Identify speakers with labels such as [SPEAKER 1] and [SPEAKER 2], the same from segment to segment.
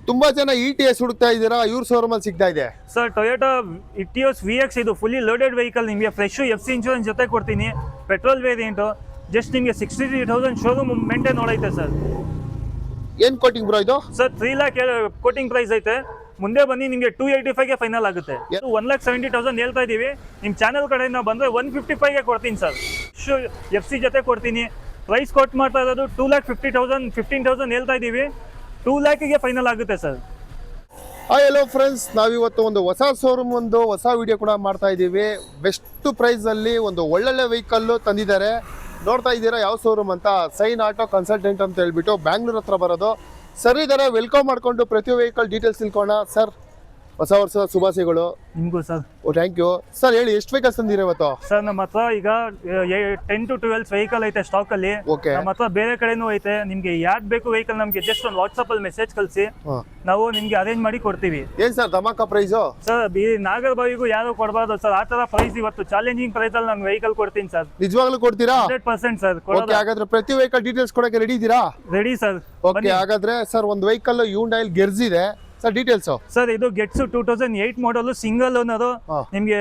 [SPEAKER 1] ತುಂಬಾ ಜನ ETS ಹುಡುಕ್ತಾ ಇದ್ದೀರಾ, ಇವ್ರ ಶೋರೂಮ್ ಅಲ್ಲಿ ಸಿಗ್ತಾ ಇದೆ.
[SPEAKER 2] ಸರ್ ಟೊಯೋಟಾ ಇಟಿಯೋಸ್ VX ಇದು ಫುಲ್ಲಿ ಲೋಡೆಡ್ ವೆಹಿಕಲ್. ನಿಮಗೆ ಫ್ರೆಶ್ FC ಇನ್ಶೂರೆನ್ಸ್ ಜೊತೆ ಕೊಡ್ತೀನಿ. ಪೆಟ್ರೋಲ್ ವೇರಿಯಂಟು ಜಸ್ಟ್ ನಿಮಗೆ 63,000 ಶೋರೂಮ್ ಮೇಂಟೈನ್ ನೋಡೈತೆ ಸರ್.
[SPEAKER 1] ಏನ್ ಕೋಟಿಂಗ್ ಬ್ರೋ ಇದು?
[SPEAKER 2] ಸರ್ 3 laख ಕೋಟಿಂಗ್ ಪ್ರೈಸ್ ಐತೆ. ಮುಂದೆ ಬನ್ನಿ ನಿಮಗೆ 285ಗೆ ಫೈನಲ್ ಆಗುತ್ತೆ. 1,70,000 ಹೇಳ್ತಾ ಇದೀವಿ. ನಿಮ್ಮ ಚಾನಲ್ ಕಡೆಯಿಂದ ಬಂದರೆ 155ಗೆ ಕೊಡ್ತೀನಿ ಸರ್. FC ಜೊತೆ ಕೊಡ್ತೀನಿ. ಪ್ರೈಸ್ ಕೊಟ್ಟು ಮಾಡ್ತಾ ಇರೋದು 2,50,000 15,000 ಹೇಳ್ತಾ ಇದ್ದೀವಿ. 2 lakhಗೆ ಫೈನಲ್ ಆಗುತ್ತೆ ಸರ್.
[SPEAKER 1] ಹಾಯ್ ಹಲೋ ಫ್ರೆಂಡ್ಸ್, ನಾವಿವತ್ತು ಒಂದು ಹೊಸ ಶೋರೂಮ್ ಒಂದು ಹೊಸ ವಿಡಿಯೋ ಕೂಡ ಮಾಡ್ತಾ ಇದ್ದೀವಿ. ಬೆಸ್ಟ್ ಪ್ರೈಸ್ ಅಲ್ಲಿ ಒಂದು ಒಳ್ಳೊಳ್ಳೆ ವೆಹಿಕಲ್ ತಂದಿದ್ದಾರೆ. ನೋಡ್ತಾ ಇದ್ದೀರಾ ಯಾವ ಶೋರೂಮ್ ಅಂತ? ಸೈನ್ ಆಟೋ ಕನ್ಸಲ್ಟೆಂಟ್ ಅಂತ ಹೇಳ್ಬಿಟ್ಟು ಬ್ಯಾಂಗ್ಳೂರ್ ಹತ್ರ ಬರೋದು. ಸರ್ ಇದಾರೆ, ವೆಲ್ಕಮ್ ಮಾಡ್ಕೊಂಡು ಪ್ರತಿ ವೆಹಿಕಲ್ ಡೀಟೇಲ್ಸ್ ತಿಳ್ಕೋಣ. ಸರ್ ಹೊಸ ವರ್ಷದ ಶುಭಾಶಯಗಳು
[SPEAKER 2] ನಿಮಗೂ ಸರ್.
[SPEAKER 1] Thank you sir. ಹೇಳಿ, ಎಷ್ಟು ವೆಹಿಕಲ್ಸ್ ತಂದಿರ ಇವತ್ತು?
[SPEAKER 2] ಸರ್ ನಮ್ಮ ಹತ್ರ ಈಗ 10 to 12 ವೆಹಿಕಲ್ ಐತೆ ಸ್ಟಾಕ್ ಅಲ್ಲಿ. ನಮ್ಮ ಹತ್ರ ಬೇರೆ ಕಡೆನೂ ಐತೆ. ನಿಮ್ಗೆ ಯಾವ್ದು ಬೇಕು ವೆಹಿಕಲ್ ನಮ್ಗೆ ಜಸ್ಟ್ ಒಂದು ವಾಟ್ಸ್ಆಪ್ ಅಲ್ಲಿ ಮೆಸೇಜ್ ಕಳಿಸಿ, ನಾವು ನಿಮ್ಗೆ ಅರೇಂಜ್ ಮಾಡಿ ಕೊಡ್ತೀವಿ.
[SPEAKER 1] ಏನ್ ಸರ್ ಧಮಾಕ ಪ್ರೈಸ್?
[SPEAKER 2] ಸರ್ ಈ ನಾಗರಬಾವಿಗೂ ಯಾರು ಕೊಡಬಾರ್ದು ಸರ್, ಆ ತರ ಪ್ರೈಸ್ ಇವತ್ತು ಚಾಲೆಂಜಿಂಗ್ ಪ್ರೈಸ್ ಅಲ್ಲಿ ನಾನು ವೆಹಿಕಲ್ ಕೊಡ್ತೀನಿ ಸರ್.
[SPEAKER 1] ನಿಜವಾಗ್ಲೂ ಕೊಡ್ತೀರಾ?
[SPEAKER 2] 100% ಸರ್.
[SPEAKER 1] ಹಾಗಾದ್ರೆ ಪ್ರತಿ ವೆಹಿಕಲ್ ಡೀಟೇಲ್ಸ್ ಕೊಡಕ್ಕೆ ರೆಡಿ ಇದ್ದೀರಾ?
[SPEAKER 2] Ready sir.
[SPEAKER 1] ಓಕೆ, ಹಾಗಾದ್ರೆ ಸರ್ ಒಂದು ವೆಹಿಕಲ್ ಹ್ಯುಂಡೈ ಗೆರ್ಜ್ ಇದೆ ಸರ್, ಡೀಟೇಲ್ಸ್.
[SPEAKER 2] ಸರ್ ಇದು ಗೆಟ್ಸ್ 2008 ಮಾಡಲ್ ಸಿಂಗಲ್ ಓನರ್. ನಿಮ್ಗೆ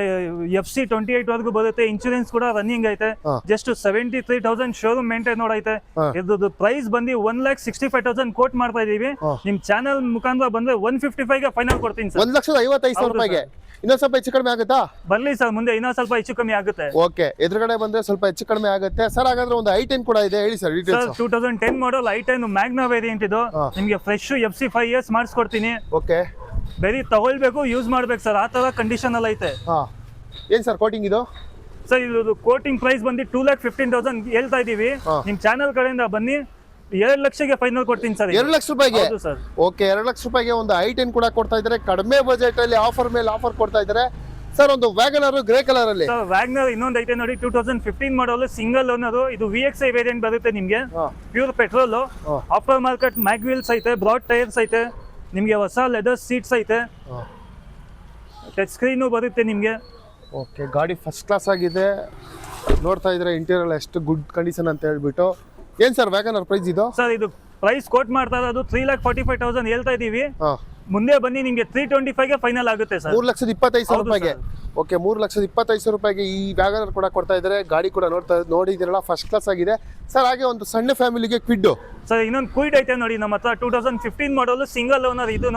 [SPEAKER 2] FC 28 ವರೆಗೂ ಬರುತ್ತೆ. ಇನ್ಶೂರೆನ್ಸ್ ಕೂಡ ರನ್ನಿಂಗ್ ಐತೆ. ಜಸ್ಟ್ 73,000 ಶೋರೂಮ್ ಮೇಂಟೈನ್ ನೋಡೈತೆ. ಇದ್ರದ್ದು ಪ್ರೈಸ್ ಬಂದು 1,65,000 ಕೋಟ್ ಮಾಡ್ತಾ ಇದೀವಿ. ನಿಮ್ ಚಾನಲ್ ಮುಖಾಂತರ ಬಂದ್ರೆ 155ಗೆ ಫೈನಲ್ ಕೊಡ್ತೀನಿ ಸರ್.
[SPEAKER 1] 1,55,000 ರೂಪಾಯಿಗೆ. ಇನ್ನೊಂದ್ ಸ್ವಲ್ಪ ಹೆಚ್ಚು ಕಡಿಮೆ ಆಗುತ್ತಾ?
[SPEAKER 2] ಬರ್ಲಿ ಸರ್, ಮುಂದೆ ಇನ್ನೊಂದ್ ಸ್ವಲ್ಪ ಹೆಚ್ಚು ಕಮ್ಮಿ ಆಗುತ್ತೆ.
[SPEAKER 1] ಓಕೆ, ಎದುರುಗಡೆ ಬಂದ್ರೆ ಸ್ವಲ್ಪ ಹೆಚ್ಚು ಕಡಿಮೆ ಆಗುತ್ತೆ ಸರ್. ಹಾಗಾದ್ರೆ ಒಂದು i10 ಕೂಡ ಇದೆ, ಹೇಳಿ ಸರ್ ಡೀಟೇಲ್ಸ್.
[SPEAKER 2] 2010 ಮಾಡಲ್ i10 ಮ್ಯಾಗ್ನಾ ವೇರಿಯಂಟ್ ಇದು. ನಿಮ್ಗೆ ಫ್ರೆಶ್ FC 5 years ಮಾಡಿಸ್ಕೊಡ್ತೀನಿ.
[SPEAKER 1] ಓಕೆ,
[SPEAKER 2] ಬರೀ ತಗೊಳ್ಬೇಕು, ಯೂಸ್ ಮಾಡ್ಬೇಕು ಸರ್, ಆ ತರ ಕಂಡೀಷನ್ ಅಲ್ಲಿ ಐತೆ.
[SPEAKER 1] ಏನ್ ಸರ್ ಕೋಟಿಂಗ್ ಇದು?
[SPEAKER 2] ಸರ್ ಇದು ಕೋಟಿಂಗ್ ಪ್ರೈಸ್ ಬಂದು 2,15,000 ಹೇಳ್ತಾ ಇದೀವಿ. ನಿಮ್ ಚಾನಲ್ ಕಡೆಯಿಂದ ಬನ್ನಿ, 2 ಲಕ್ಷಕ್ಕೆ ಫೈನಲ್ ಕೊಡ್ತೀನಿ ಸರ್.
[SPEAKER 1] 2 ಲಕ್ಷ ರೂಪಾಯಿಗೆ?
[SPEAKER 2] ಸರ್
[SPEAKER 1] ಓಕೆ, 2 ಲಕ್ಷ ರೂಪಾಯಿಗೆ ಒಂದು i10 ಕೂಡ ಕೊಡ್ತಾ ಇದ್ದಾರೆ. ಕಡಿಮೆ ಬಜೆಟ್ ಅಲ್ಲಿ ಆಫರ್ ಮೇಲೆ ಆಫರ್ ಕೊಡ್ತಾ ಇದ್ದಾರೆ ಸರ್. ಒಂದು ವ್ಯಾಗನರ್ ಗ್ರೇ ಕಲರ್ ಅಲ್ಲಿ.
[SPEAKER 2] ಸರ್ ವ್ಯಾಗನರ್ ಇನ್ನೊಂದು ಐತೆ ನೋಡಿ, 2015 ಮಾಡಲ್ ಸಿಂಗಲ್ ಓನರ್. ಇದು VXI ವೇರಿಯಂಟ್ ಬರುತ್ತೆ ನಿಮ್ಗೆ. ಪ್ಯೂರ್ ಪೆಟ್ರೋಲ್, ಆಫ್ಟರ್ ಮಾರ್ಕೆಟ್ ಮ್ಯಾಗ್ವೀಲ್ಸ್ ಐತೆ, ಬ್ರಾಡ್ ಟೈರ್ಸ್ ಐತೆ, ನಿಮ್ಗೆ ಹೊಸ ಲೆದರ್ ಸೀಟ್ಸ್ ಐತೆ, ಟಚ್ ಸ್ಕ್ರೀನು ಬರುತ್ತೆ ನಿಮ್ಗೆ.
[SPEAKER 1] ಓಕೆ, ಗಾಡಿ ಫಸ್ಟ್ ಕ್ಲಾಸ್ ಆಗಿದೆ. ನೋಡ್ತಾ ಇದ್ರೆ ಇಂಟೀರಿಯರ್ ಎಷ್ಟು ಗುಡ್ ಕಂಡೀಷನ್ ಅಂತ ಹೇಳ್ಬಿಟ್ಟು. ಏನ್ ಸರ್ ವ್ಯಾಗನರ್ ಪ್ರೈಸ್ ಇದು?
[SPEAKER 2] ಸರ್ ಇದು ಪ್ರೈಸ್ ಕೋಟ್ ಮಾಡ್ತಾ ಇರೋದು 3,45,000 ಹೇಳ್ತಾ ಇದೀವಿ. ಮುಂದೆ ಬನ್ನಿ, ನಿಮ್ಗೆ 325ಗೆ ಫೈನಲ್ ಆಗುತ್ತೆ ಸರ್.
[SPEAKER 1] 3,25,000 ರೂಪಾಯಿಗೆ. ಓಕೆ, 3,25,000 ರೂಪಾಯಿಗೆ ಈ ವ್ಯಾಗನರ್ ಕೂಡ ಕೊಡ್ತಾ ಇದ್ದಾರೆ. ಗಾಡಿ ಕೂಡ ನೋಡಿದಿರಲ್ಲ, ಫಸ್ಟ್ ಕ್ಲಾಸ್ ಆಗಿದೆ ಸರ್. ಹಾಗೆ ಒಂದು ಸಣ್ಣ ಫ್ಯಾಮಿಲಿಗೆ ಕ್ವಿಡ್
[SPEAKER 2] ಸರ್, ಇನ್ನೊಂದು ಕ್ವಿಡ್ ಐತೆ ನೋಡಿ ನಮ್ಮ ಹತ್ರ. 2015 ಮಾಡಲ್ ಸಿಂಗಲ್ ಓನರ್ ಇದು.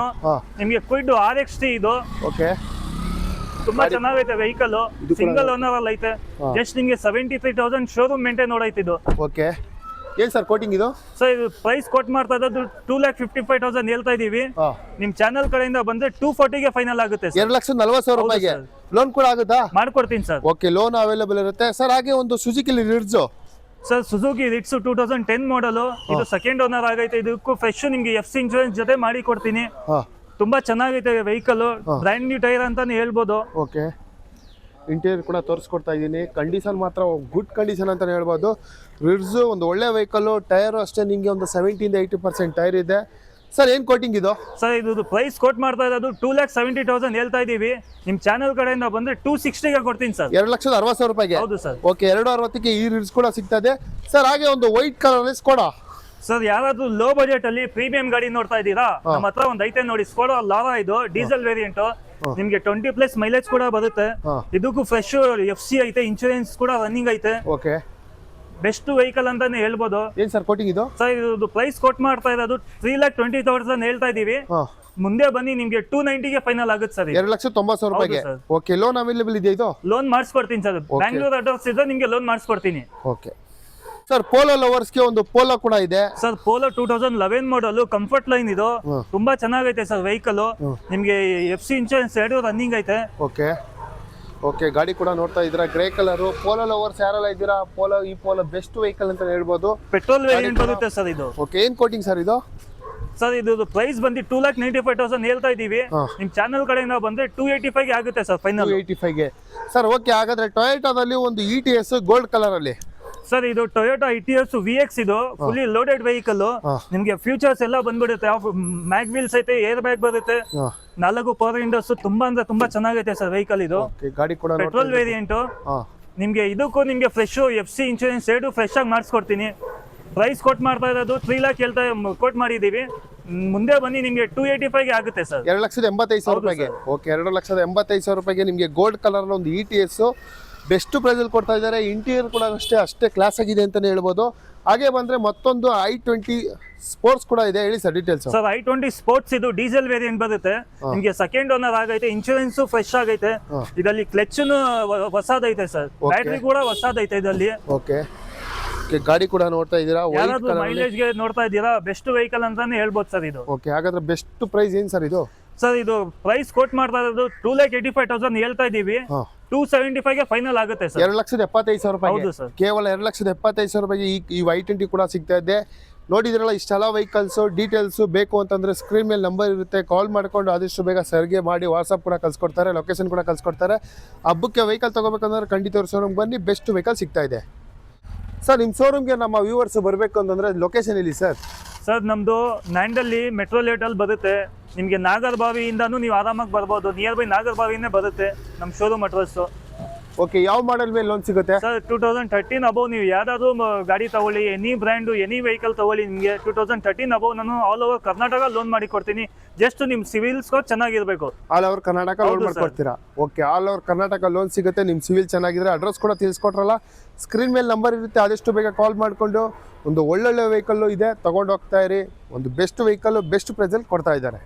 [SPEAKER 2] ನಿಮ್ಗೆ ಕ್ವಿಡ್ RXT ಇದು.
[SPEAKER 1] ಓಕೆ,
[SPEAKER 2] ತುಂಬಾ ಚೆನ್ನಾಗೈತೆ ವೆಹಿಕಲ್. ಸಿಂಗಲ್ ಓನರ್ ಅಲ್ಲಿ ಐತೆ. ಜಸ್ಟ್ ನಿಮ್ಗೆ 73,000 ಶೋರೂಮ್ ಮೇಂಟೈನ್ ನೋಡೈತೆ ಇದು.
[SPEAKER 1] ಓಕೆ, ಏನ್ ಸರ್ ಕೋಟಿಂಗ್ ಇದು?
[SPEAKER 2] ಸರ್ ಇದು ಪ್ರೈಸ್ ಕೊಟ್ ಮಾಡ್ತಾ ಇರೋದು 2,55,000 ಹೇಳ್ತಾ ಇದೀವಿ. ನಿಮ್ ಚಾನಲ್ ಕಡೆಯಿಂದ ಬಂದ್ರೆ 240ಗೆ ಫೈನಲ್ ಆಗುತ್ತೆ.
[SPEAKER 1] 2,40,000 ರೂಪಾಯಿಗೆ ಲೋನ್ ಕೂಡ ಆಗುತ್ತಾ?
[SPEAKER 2] ಮಾಡ್ಕೊಡ್ತೀನಿ ಸರ್.
[SPEAKER 1] ಓಕೆ, ಲೋನ್ ಅವೈಲೇಬಲ್ ಇರುತ್ತೆ ಸರ್. ಹಾಗೆ ಒಂದು ಸುಜುಕಿ ರಿಟ್ಜ್
[SPEAKER 2] ಸರ್, ಸುಜುಕಿ ರಿಟ್ಸ್ 2010 ಮಾಡಲ್. ಇದು ಸೆಕೆಂಡ್ ಓನರ್ ಆಗೈತೆ. ಇದಕ್ಕೂ ಫ್ರೆಶ್ ನಿಮ್ಗೆ FC ಇನ್ಶೂರೆನ್ಸ್ ಜೊತೆ ಮಾಡಿ ಕೊಡ್ತೀನಿ. ತುಂಬಾ ಚೆನ್ನಾಗೈತೆ ವೆಹಿಕಲ್. ಬ್ರ್ಯಾಂಡ್ ನ್ಯೂ ಟೈರ್ ಅಂತಾನೆ ಹೇಳ್ಬೋದು.
[SPEAKER 1] ಓಕೆ, ಇಂಟೀರಿಯರ್ ಕೂಡ ತೋರಿಸ್ಕೊಡ್ತಾ ಇದ್ದೀನಿ. ಕಂಡೀಷನ್ ಮಾತ್ರ ಗುಡ್ ಕಂಡೀಷನ್ ಅಂತಾನೆ ಹೇಳ್ಬೋದು. ರಿಡ್ಸ್ ಒಂದು ಒಳ್ಳೆ ವೆಹಿಕಲ್. ಟೈರ್ ಅಷ್ಟೇ ನಿಮಗೆ ಒಂದು 70-80% ಟೈರ್ ಇದೆ ಸರ್. ಏನ್ ಕೋಟಿಂಗ್ ಇದು?
[SPEAKER 2] ಸರ್ ಇದು ಪ್ರೈಸ್ ಕೋಟ್ ಮಾಡ್ತಾ ಇರೋದು 2,70,000 ಹೇಳ್ತಾ ಇದೀವಿ. ನಿಮ್ ಚಾನಲ್ ಕಡೆಯಿಂದ ಬಂದ್ರೆ 260ಗೆ ಕೊಡ್ತೀನಿ ಸರ್.
[SPEAKER 1] 2,60,000 ರೂಪಾಯಿಗೆ?
[SPEAKER 2] ಹೌದು ಸರ್.
[SPEAKER 1] ಓಕೆ, 260ಕ್ಕೆ ಈ ರಿಡ್ಸ್ ಕೂಡ ಸಿಗ್ತದೆ ಸರ್. ಹಾಗೆ ಒಂದು ವೈಟ್ ಕಲರ್ ಸ್ಕೋಡಾ.
[SPEAKER 2] ಸರ್ ಯಾರಾದ್ರೂ ಲೋ ಬಜೆಟ್ ಅಲ್ಲಿ ಪ್ರೀಮಿಯಂ ಗಾಡಿ ನೋಡ್ತಾ ಇದ್ದೀರಾ, ನಮ್ಮ ಹತ್ರ ಒಂದು ಐತೆ ನೋಡಿ, ಸ್ಕೋಡಾ ಲಾರಾ. ಇದು ಡೀಸೆಲ್ ವೇರಿಯಂಟ್. ನಿಮ್ಗೆ 20+ ಮೈಲೇಜ್ ಕೂಡ ಬರುತ್ತೆ. ಇದಕ್ಕೂ ಫ್ರೆಶ್ FC ಐತೆ, ಇನ್ಶೂರೆನ್ಸ್ ಕೂಡ ರನ್ನಿಂಗ್ ಐತೆ.
[SPEAKER 1] ಓಕೆ,
[SPEAKER 2] ಬೆಸ್ಟ್ ವೆಹಿಕಲ್ ಅಂತಾನೆ ಹೇಳ್ಬೋದು.
[SPEAKER 1] ಏನ್ ಸರ್ ಕೋಟಿಂಗ್ ಇದು?
[SPEAKER 2] ಸರ್ ಇದು ಪ್ರೈಸ್ ಕೊಟ್ ಮಾಡ್ತಾ ಇರೋದು 3,20,000 ಹೇಳ್ತಾ ಇದೀವಿ. ಮುಂದೆ ಬನ್ನಿ, ನಿಮ್ಗೆ 290ಗೆ ಫೈನಲ್ ಆಗುತ್ತೆ ಸರ್.
[SPEAKER 1] 2,90,000 ರೂಪಾಯಿಗೆ. ಓಕೆ, ಲೋನ್ ಅವೈಲೇಬಲ್ ಇದೆ ಇದು?
[SPEAKER 2] ಲೋನ್ ಮಾಡಿಸ್ಕೊಡ್ತೀನಿ ಸರ್. ಬ್ಯಾಂಗ್ಳೂರ್ ಅಡ್ರೆಸ್ ಇದೆ, ನಿಮ್ಗೆ ಲೋನ್ ಮಾಡಿಸ್ಕೊಡ್ತೀನಿ.
[SPEAKER 1] ಓಕೆ ಸರ್, ಪೋಲೋ ಲವರ್ಸ್ಗೆ ಒಂದು ಪೋಲೋ ಕೂಡ ಇದೆ
[SPEAKER 2] sir. Polo 2011 model, comfort line ಇದು. ತುಂಬಾ ಚೆನ್ನಾಗೈತೆ ಸರ್ ವೆಹಿಕಲ್. ನಿಮ್ಗೆ FC ಇನ್ಶೂರೆನ್ಸ್ 2 ರನ್ನಿಂಗ್ ಐತೆ.
[SPEAKER 1] ಓಕೆ ಓಕೆ, ಗಾಡಿ ಕೂಡ ನೋಡ್ತಾ ಇದ್ದೀರಾ, ಗ್ರೇ ಕಲರ್. ಪೋಲೋ ಲವರ್ಸ್ ಯಾರೆಲ್ಲ ಇದ್ದೀರಾ, ಈ ಪೋಲೋ ಬೆಸ್ಟ್ ವೆಹಿಕಲ್ ಅಂತ ಹೇಳ್ಬೋದು.
[SPEAKER 2] ಪೆಟ್ರೋಲ್ ವೇರಿಯಂಟ್ ಬರುತ್ತೆ ಸರ್ ಇದು.
[SPEAKER 1] ಓಕೆ, ಏನ್ ಕೋಟಿಂಗ್ ಸರ್ ಇದು?
[SPEAKER 2] ಸರ್ ಇದು ಪ್ರೈಸ್ ಬಂದು 2,95,000 ಹೇಳ್ತಾ ಇದೀವಿ. ನಿಮ್ ಚಾನಲ್ ಕಡೆಯಿಂದ ಬಂದ್ರೆ 285ಗೆ ಆಗುತ್ತೆ ಸರ್ ಫೈನಲ್.
[SPEAKER 1] 285ಗೆ ಸರ್. ಓಕೆ, ಹಾಗಾದ್ರೆ ಟೊಯೋಟಾದಲ್ಲಿ ಒಂದು ETS ಗೋಲ್ಡ್ ಕಲರ್ ಅಲ್ಲಿ.
[SPEAKER 2] ಸರ್ ಇದು ಟೊಯೋಟಾ ಇಟಿಯೋಸ್ VX. ಇದು ಫುಲ್ಲಿ ಲೋಡೆಡ್ ವೆಹಿಕಲ್. ನಿಮ್ಗೆ ಫ್ಯೂಚರ್ಸ್ ಎಲ್ಲ ಬಂದ್ಬಿಡುತ್ತೆ. ಮ್ಯಾಗ್ ವೀಲ್ಸ್ ಐತೆ, ಏರ್ ಬ್ಯಾಗ್ ಬರುತ್ತೆ, 4 ಪವರ್ ವಿಂಡೋಸ್. ತುಂಬಾ ಅಂದ್ರೆ ತುಂಬಾ ಚೆನ್ನಾಗೈತೆ ಸರ್ ವೆಹಿಕಲ್ ಇದು.
[SPEAKER 1] ಗಾಡಿ ಕೂಡ
[SPEAKER 2] ಪೆಟ್ರೋಲ್ ವೇರಿಯಂಟ್. ನಿಮ್ಗೆ ಇದಕ್ಕೂ ನಿಮ್ಗೆ ಫ್ರೆಶ್ FC ಇನ್ಶೂರೆನ್ಸ್ 2 ಫ್ರೆಶ್ ಆಗಿ ಮಾಡಿಸ್ಕೊಡ್ತೀನಿ. ಪ್ರೈಸ್ ಕೋಟ್ ಮಾಡ್ತಾ ಇರೋದು 3 lakh ಹೇಳ್ತಾ ಕೋಟ್ ಮಾಡಿದೀವಿ. ಮುಂದೆ ಬನ್ನಿ ನಿಮಗೆ 285 ಆಗುತ್ತೆ ಸರ್.
[SPEAKER 1] 2,85,000 ರೂಪಾಯಿಗೆ. ಓಕೆ, 2,85,000 ರೂಪಾಯಿಗೆ ನಿಮಗೆ ಗೋಲ್ಡ್ ಕಲರ್ನ ಒಂದು ETS ಬೆಸ್ಟ್ ಪ್ರೈಸಲ್ಲಿ ಕೊಡ್ತಾ ಇದ್ದಾರೆ. ಇಂಟೀರಿಯರ್ ಕೂಡ ಅಷ್ಟೇ ಕ್ಲಾಸ್ ಆಗಿದೆ ಅಂತಲೇ ಹೇಳ್ಬೋದು. ಹಾಗೆ ಬಂದರೆ ಮತ್ತೊಂದು i20 ಸ್ಪೋರ್ಟ್ಸ್ ಕೂಡ ಇದೆ, ಹೇಳಿ sir details.
[SPEAKER 2] Sir i20 sports ಇದು ಡೀಸೆಲ್ ವೇರಿಯಂಟ್ ಬರುತ್ತೆ. ನಿಮಗೆ ಸೆಕೆಂಡ್ ಓನರ್ ಆಗೈತೆ, ಇನ್ಶೂರೆನ್ಸ್ ಫ್ರೆಶ್ ಆಗೈತೆ. ಇದರಲ್ಲಿ ಕ್ಲಚ್ ಹೊಸದೈತೆ ಸರ್, ಬ್ಯಾಟ್ರಿ ಕೂಡ ಹೊಸದೈತೆ ಇದರಲ್ಲಿ.
[SPEAKER 1] ಓಕೆ, ಗಾಡಿ ಕೂಡ ನೋಡ್ತಾ ಇದ್ದೀರಾ,
[SPEAKER 2] ಯಾರಾದ್ರೂ ಮೈಲೇಜ್ ಗೆ ನೋಡ್ತಾ ಇದ್ದೀರಾ, ಬೆಸ್ಟ್ ವೆಹಿಕಲ್ ಅಂತಾನೆ ಹೇಳ್ಬೋದು ಸರ್ ಇದು.
[SPEAKER 1] ಓಕೆ, ಹಾಗಾದ್ರೆ ಬೆಸ್ಟ್ ಪ್ರೈಸ್ ಏನು ಸರ್ ಇದು?
[SPEAKER 2] ಸರ್ ಇದು ಪ್ರೈಸ್ ಕೋಟ್ ಮಾಡ್ತಾ ಇರೋದು 2,85,000 ಹೇಳ್ತಾ ಇದೀವಿ. 275 ಗೆ ಫೈನಲ್ ಆಗುತ್ತೆ ಸರ್.
[SPEAKER 1] 2,75,000 ರೂಪಾಯಿ.
[SPEAKER 2] ಹೌದು ಸರ್,
[SPEAKER 1] ಕೇವಲ 2,75,000 ರೂಪಾಯಿಗೆ ಈ i20 ಕೂಡ ಸಿಗ್ತಾ ಇದೆ. ನೋಡಿದ್ರಲ್ಲ, ಇಷ್ಟೆಲ್ಲ ವೆಹಿಕಲ್ಸು ಡೀಟೇಲ್ಸು ಬೇಕು ಅಂತಂದರೆ ಸ್ಕ್ರೀನ್ ಮೇಲೆ ನಂಬರ್ ಇರುತ್ತೆ, ಕಾಲ್ ಮಾಡ್ಕೊಂಡು ಆದಷ್ಟು ಬೇಗ ಸರ್ಗೆ ಮಾಡಿ ವಾಟ್ಸಪ್ ಕೂಡ ಕಳ್ಸಿಕೊಡ್ತಾರೆ, ಲೊಕೇಶನ್ ಕೂಡ ಕಳ್ಸಿಕೊಡ್ತಾರೆ. ಹಬ್ಬಕ್ಕೆ ವೆಹಿಕಲ್ ತೊಗೋಬೇಕಂದ್ರೆ ಖಂಡಿತ ಅವ್ರ ಶೋರೂಮ್ಗೆ ಬನ್ನಿ, ಬೆಸ್ಟ್ ವೆಹಿಕಲ್ ಸಿಗ್ತಾ ಇದೆ. ಸರ್, ನಿಮ್ಮ ಶೋರೂಮ್ಗೆ ನಮ್ಮ ವ್ಯೂವರ್ಸ್ ಬರಬೇಕು ಅಂತಂದರೆ ಲೊಕೇಶನ್ ಇಲ್ಲಿ ಸರ್?
[SPEAKER 2] ಸರ್ ನಮ್ಮದು ನ್ಯಾಂಡಲ್ಲಿ ಮೆಟ್ರೋ ಲೇಟಲ್ಲಿ ಬರುತ್ತೆ. ನಿಮಗೆ ನಾಗರಬಾವಿಯಿಂದನೂ ನೀವು ಆರಾಮಾಗಿ ಬರ್ಬೋದು, ನಿಯರ್ ಬೈ ನಾಗರಬಾವಿನೇ ಬರುತ್ತೆ ನಮ್ಮ ಶೋರೂಮ್ ಅಡ್ರೆಸ್ಸು.
[SPEAKER 1] ಓಕೆ, ಯಾವ ಮಾಡೆಲ್ ಮೇಲೆ ಲೋನ್ ಸಿಗುತ್ತೆ
[SPEAKER 2] ಸರ್? 2013 ಅಬೌವ್ ನೀವು ಯಾವ್ದಾದ್ರು ಗಾಡಿ ತಗೊಳ್ಳಿ, ಎನಿ ಬ್ರ್ಯಾಂಡು ಎನಿ ವೆಹಿಕಲ್ ತಗೊಳ್ಳಿ, ನಿಮಗೆ 2013 ಅಬೌವ್ ನಾನು ಆಲ್ ಓವರ್ ಕರ್ನಾಟಕ ಲೋನ್ ಮಾಡಿ ಕೊಡ್ತೀನಿ. ಜಸ್ಟ್ ನಿಮ್ಮ ಸಿವಿಲ್ ಸ್ಕೋರ್ ಚೆನ್ನಾಗಿರಬೇಕು.
[SPEAKER 1] ಆಲ್ ಓವರ್ ಕರ್ನಾಟಕ ಲೋನ್ ಮಾಡ್ಕೊಡ್ತೀರಾ? Okay, all over Karnataka loan ಸಿಗುತ್ತೆ. ನಿಮ್ಮ ಸಿವಿಲ್ ಚೆನ್ನಾಗಿದ್ರೆ ಅಡ್ರೆಸ್ ಕೂಡ ತಿಳಿಸ್ಕೊಟ್ರಲ್ಲ, ಸ್ಕ್ರೀನ್ ಮೇಲೆ ನಂಬರ್ ಇರುತ್ತೆ, ಆದಷ್ಟು ಬೇಗ ಕಾಲ್ ಮಾಡಿಕೊಂಡು ಒಂದು ಒಳ್ಳೊಳ್ಳೆ ವೆಹಿಕಲ್ಲು ಇದೆ, ತೊಗೊಂಡು ಹೋಗ್ತಾ ಇರಿ. ಒಂದು ಬೆಸ್ಟ್ ವೆಹಿಕಲ್ಲು ಬೆಸ್ಟ್ ಪ್ರೈಸಲ್ಲಿ ಕೊಡ್ತಾ ಇದ್ದಾರೆ.